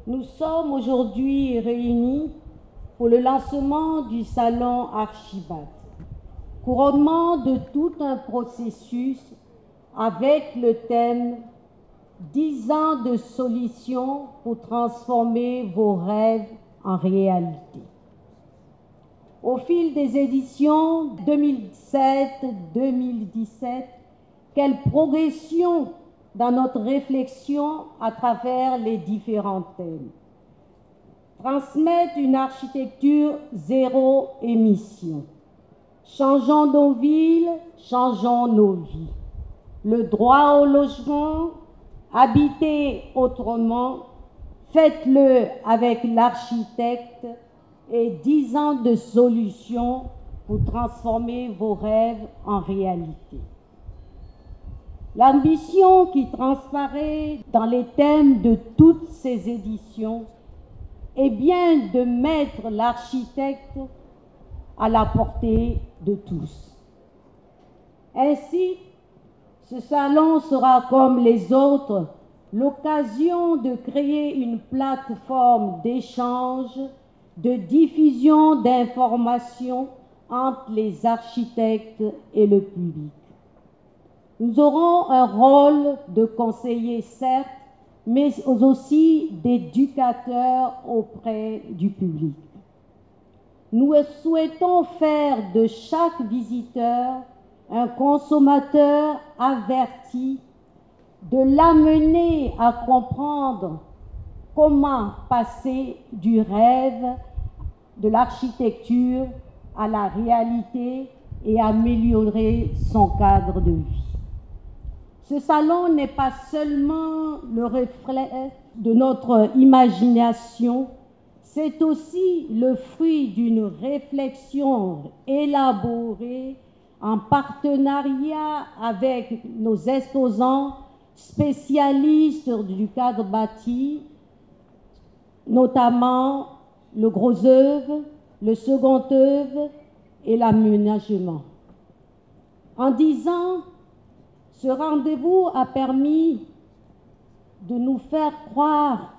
Nous sommes aujourd'hui réunis pour le lancement du salon Archibat, couronnement de tout un processus avec le thème 10 ans de solutions pour transformer vos rêves en réalité. Au fil des éditions 2007-2017, quelle progression dans notre réflexion à travers les différents thèmes. Transmettre une architecture zéro émission. Changeons nos villes, changeons nos vies. Le droit au logement, habiter autrement, faites-le avec l'architecte et 10 ans de solutions pour transformer vos rêves en réalité. L'ambition qui transparaît dans les thèmes de toutes ces éditions est bien de mettre l'architecte à la portée de tous. Ainsi, ce salon sera comme les autres l'occasion de créer une plateforme d'échange, de diffusion d'informations entre les architectes et le public. Nous aurons un rôle de conseiller, certes, mais aussi d'éducateur auprès du public. Nous souhaitons faire de chaque visiteur un consommateur averti, de l'amener à comprendre comment passer du rêve, de l'architecture à la réalité et améliorer son cadre de vie. Ce salon n'est pas seulement le reflet de notre imagination, c'est aussi le fruit d'une réflexion élaborée en partenariat avec nos exposants spécialistes du cadre bâti, notamment le gros œuvre, le second œuvre et l'aménagement. En 10 ans, ce rendez-vous a permis de nous faire croire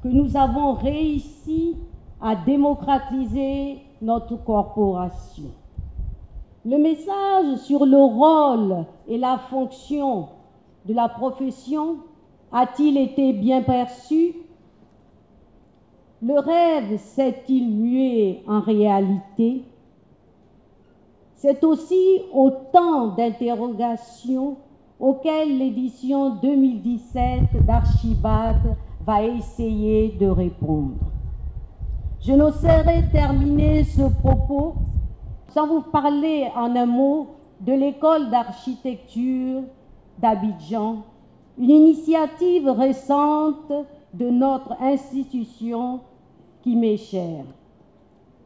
que nous avons réussi à démocratiser notre corporation. Le message sur le rôle et la fonction de la profession a-t-il été bien perçu? Le rêve s'est-il mué en réalité? C'est aussi autant d'interrogations auxquelles l'édition 2017 d'Archibat va essayer de répondre. Je n'oserais terminer ce propos sans vous parler en un mot de l'école d'architecture d'Abidjan, une initiative récente de notre institution qui m'est chère.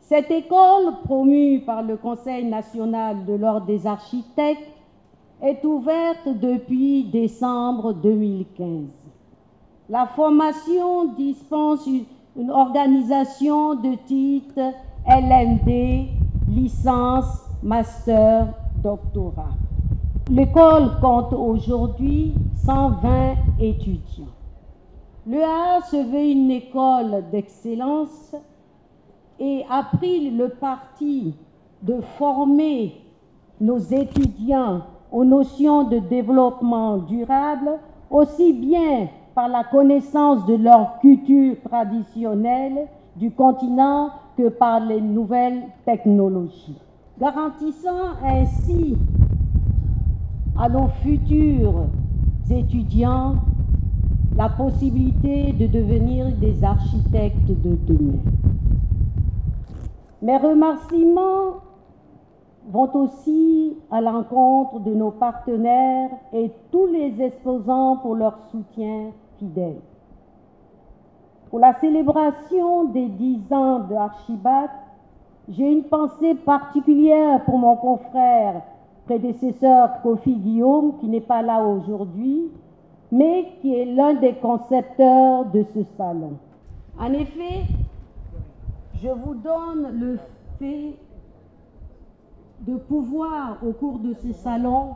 Cette école, promue par le Conseil national de l'Ordre des architectes, est ouverte depuis décembre 2015. La formation dispense une organisation de titre LMD, licence, master, doctorat. L'école compte aujourd'hui 120 étudiants. L'EA se veut une école d'excellence et a pris le parti de former nos étudiants aux notions de développement durable, aussi bien par la connaissance de leur culture traditionnelle du continent que par les nouvelles technologies, garantissant ainsi à nos futurs étudiants la possibilité de devenir des architectes de demain. Mes remerciements vont aussi à l'encontre de nos partenaires et tous les exposants pour leur soutien fidèle. Pour la célébration des 10 ans de Archibat, j'ai une pensée particulière pour mon confrère prédécesseur Kofi Guillaume, qui n'est pas là aujourd'hui, mais qui est l'un des concepteurs de ce salon. En effet, je vous donne le fait de pouvoir, au cours de ce salon,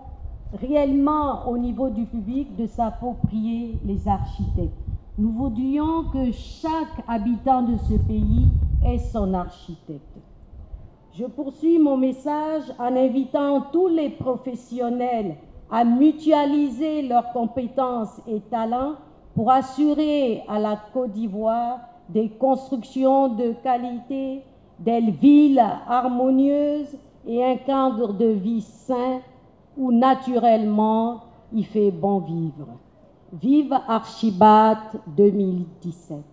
réellement au niveau du public, de s'approprier les architectes. Nous voudrions que chaque habitant de ce pays est son architecte. Je poursuis mon message en invitant tous les professionnels à mutualiser leurs compétences et talents pour assurer à la Côte d'Ivoire des constructions de qualité, des villes harmonieuses et un cadre de vie sain où naturellement il fait bon vivre. Vive Archibat 2017.